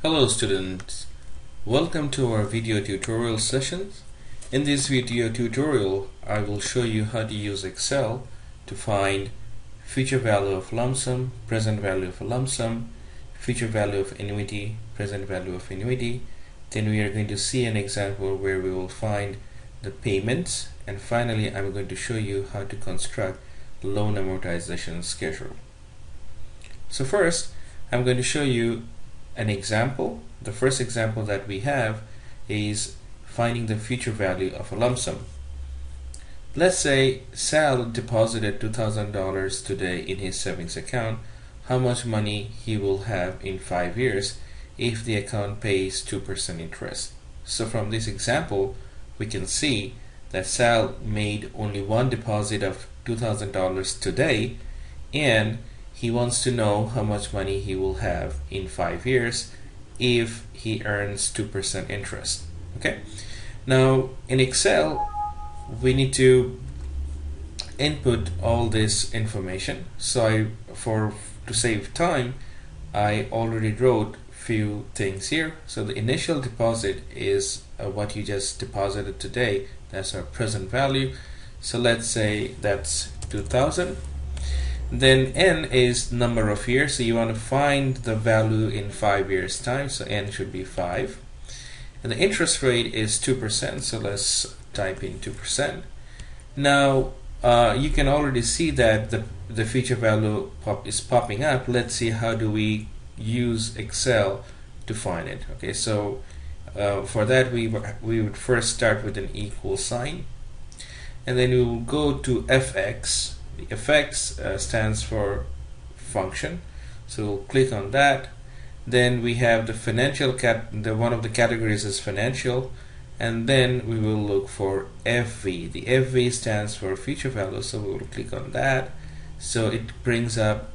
Hello students, welcome to our video tutorial sessions. In this video tutorial, I will show you how to use Excel to find future value of lump sum, present value of a lump sum, future value of annuity, present value of annuity. Then we are going to see an example where we will find the payments, and finally I'm going to show you how to construct loan amortization schedule. So first, I'm going to show you an example. The first example that we have is finding the future value of a lump sum. Let's say Sal deposited $2,000 today in his savings account. How much money he will have in 5 years if the account pays 2% interest. So from this example, we can see that Sal made only one deposit of $2,000 today, and he wants to know how much money he will have in 5 years if he earns 2% interest. Okay. Now in Excel, we need to input all this information. So to save time, I already wrote few things here. So the initial deposit is what you just deposited today. That's our present value. So let's say that's 2,000. Then n is number of years, so you want to find the value in 5 years time, so n should be 5. And the interest rate is 2%, so let's type in 2%. Now you can already see that the future value is popping up. Let's see how do we use Excel to find it. Okay, so for that we would first start with an equal sign, and then we will go to fx. The fx stands for function, so we'll click on that. Then we have the financial one of the categories is financial, and then we will look for FV. The FV stands for future value, so we will click on that. So it brings up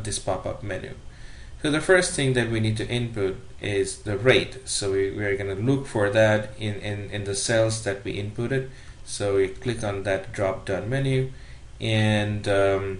this pop-up menu. So the first thing that we need to input is the rate. So we are going to look for that in the cells that we inputted. So we click on that drop-down menu, and the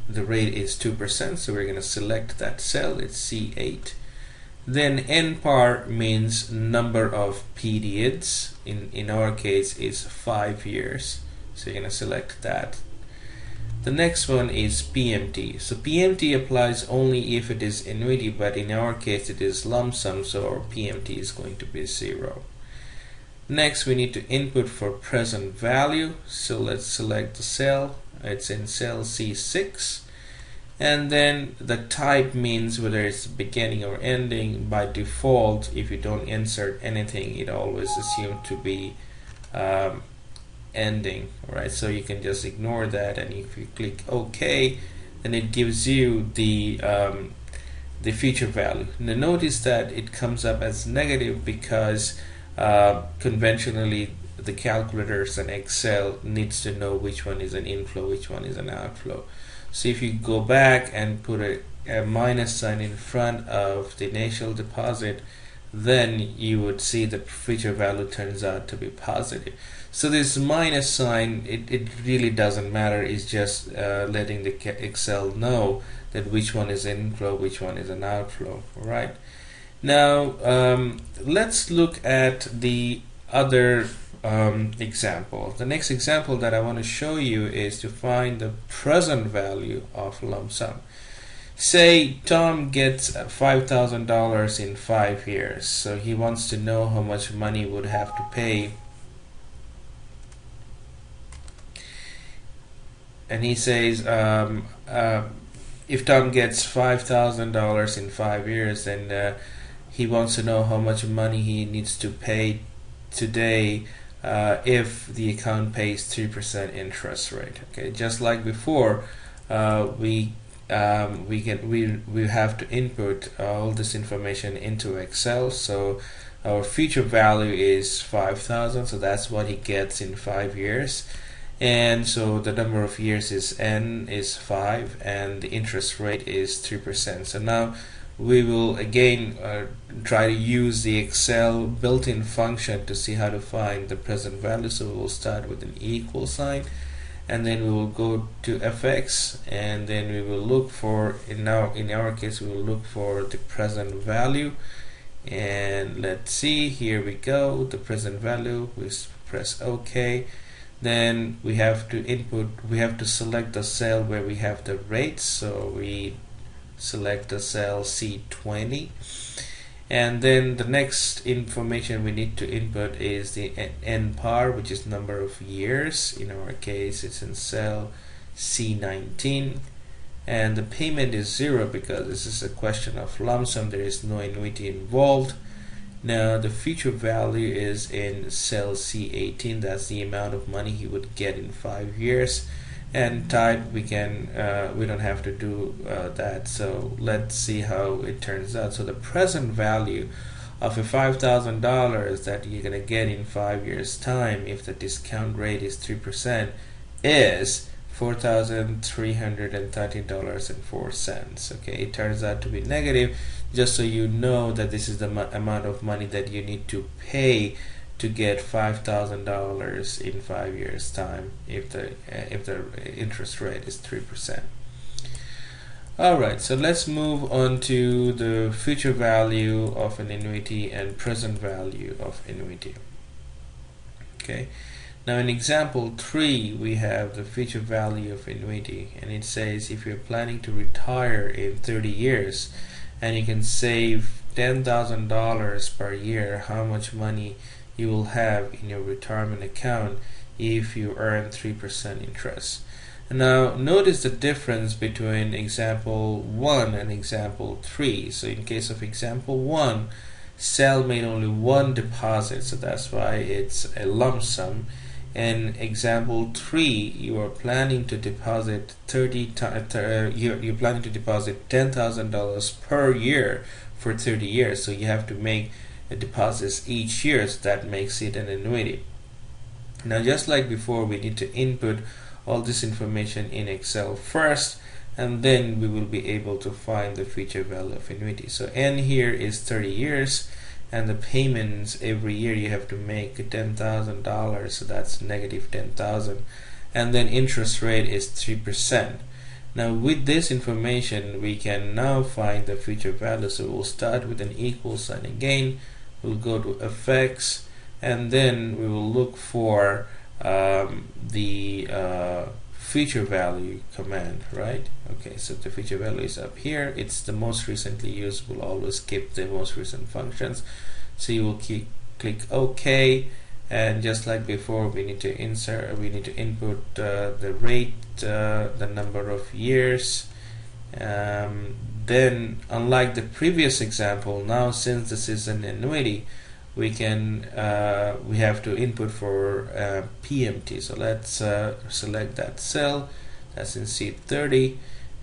rate is 2%, so we're going to select that cell. It's C8. Then NPAR means number of periods. In our case is 5 years, so you're going to select that. The next one is PMT. So PMT applies only if it is annuity, but in our case it is lump sum, so our PMT is going to be 0. Next, we need to input for present value. So let's select the cell. It's in cell C6. And then the type means whether it's beginning or ending. By default, if you don't insert anything, it always assumes to be ending. Alright, so you can just ignore that, and if you click OK, then it gives you the future value. Now notice that it comes up as negative because conventionally the calculators and Excel needs to know which one is an inflow, which one is an outflow. So if you go back and put a minus sign in front of the initial deposit, then you would see the future value turns out to be positive. So this minus sign, it really doesn't matter. It's just letting the Excel know that which one is inflow, which one is an outflow. Right? Now let's look at the other example. The next example that I want to show you is to find the present value of lump sum. Say Tom gets $5,000 in 5 years, so he wants to know how much money would have to pay. And he says if Tom gets $5,000 in 5 years, then he wants to know how much money he needs to pay today if the account pays 3% interest rate. Okay, just like before, we have to input all this information into Excel. So our future value is 5,000, so that's what he gets in 5 years. And so the number of years is n is 5, and the interest rate is 3%. So now we will again try to use the Excel built-in function to see how to find the present value. So we will start with an equal sign, and then we will go to FX, and then we will look for, in our case, we will look for the present value. And let's see, here we go, the present value. We press OK. Then we have to select the cell where we have the rates, so we select the cell C20, and then the next information we need to input is the NPAR, which is number of years. In our case, it's in cell C19, and the payment is 0 because this is a question of lump sum. There is no annuity involved. Now the future value is in cell C18. That's the amount of money he would get in 5 years. And type, we don't have to do that. So let's see how it turns out. So the present value of a $5,000 that you're gonna get in 5 years time, if the discount rate is 3%, is $4,313.04. Okay, it turns out to be negative, just so you know that this is the amount of money that you need to pay to get $5,000 in 5 years time if the interest rate is 3%. Alright, so let's move on to the future value of an annuity and present value of annuity. Okay, now in example 3 we have the future value of annuity, and it says if you're planning to retire in 30 years and you can save $10,000 per year, how much money you will have in your retirement account if you earn 3% interest. Now notice the difference between example 1 and example 3. So in case of example 1, cell made only one deposit, so that's why it's a lump sum. In example 3, you are planning to deposit you're planning to deposit $10,000 per year for 30 years, so you have to make deposits each year, so that makes it an annuity. Now just like before, we need to input all this information in Excel first, and then we will be able to find the future value of annuity. So N here is 30 years, and the payments every year you have to make $10,000, so that's negative 10,000, and then interest rate is 3%. Now with this information we can now find the future value. So we'll start with an equal sign again, we'll go to FX, and then we will look for the future value command, right? Okay, so the future value is up here. It's the most recently used. We'll always skip the most recent functions. So you will click OK, and just like before, we need to input the rate, the number of years. Then, unlike the previous example, now since this is an annuity, we have to input for PMT. So let's select that cell. That's in C30,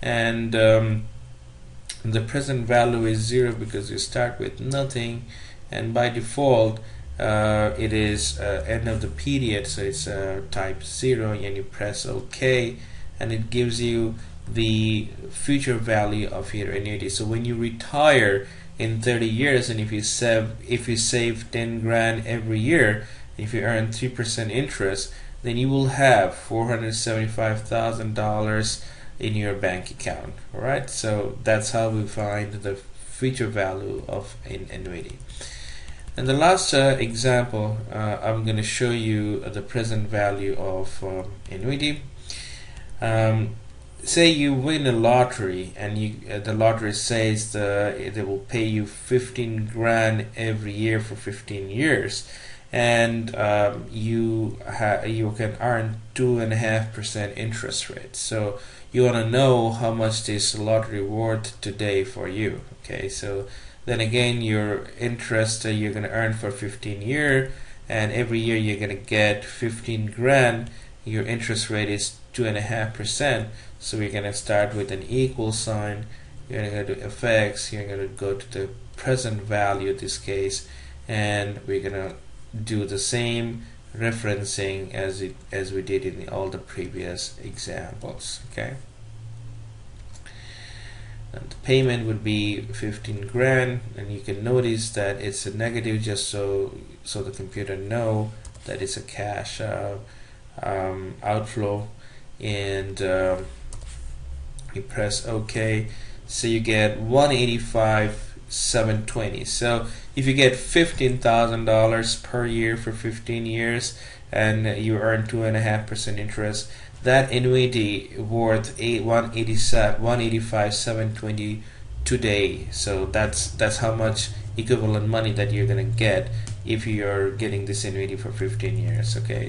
and the present value is 0 because you start with nothing, and by default it is end of the period, so it's type 0, and you press OK, and it gives you the future value of your annuity. So when you retire in 30 years, and if you save 10 grand every year, if you earn 3% interest, then you will have $475,000 in your bank account. Alright, so that's how we find the future value of an annuity. And the last example, I'm going to show you the present value of annuity. Say you win a lottery, and the lottery says they will pay you 15 grand every year for 15 years, and you can earn 2.5% interest rate. So you want to know how much this lottery worth today for you. Okay, so then again, your interest you're going to earn for 15 years, and every year you're going to get 15 grand. Your interest rate is 2.5%. So we're going to start with an equal sign. You're going to go to FX. You're going to go to the present value in this case, and we're going to do the same referencing as we did in all the previous examples. Okay. And the payment would be 15 grand, and you can notice that it's a negative, just so the computer know that it's a cash outflow. and you press OK. So you get 185,720. So if you get $15,000 per year for 15 years and you earn 2.5% interest, that annuity worth 185,720 today. So that's how much equivalent money that you're gonna get if you're getting this annuity for 15 years. Okay.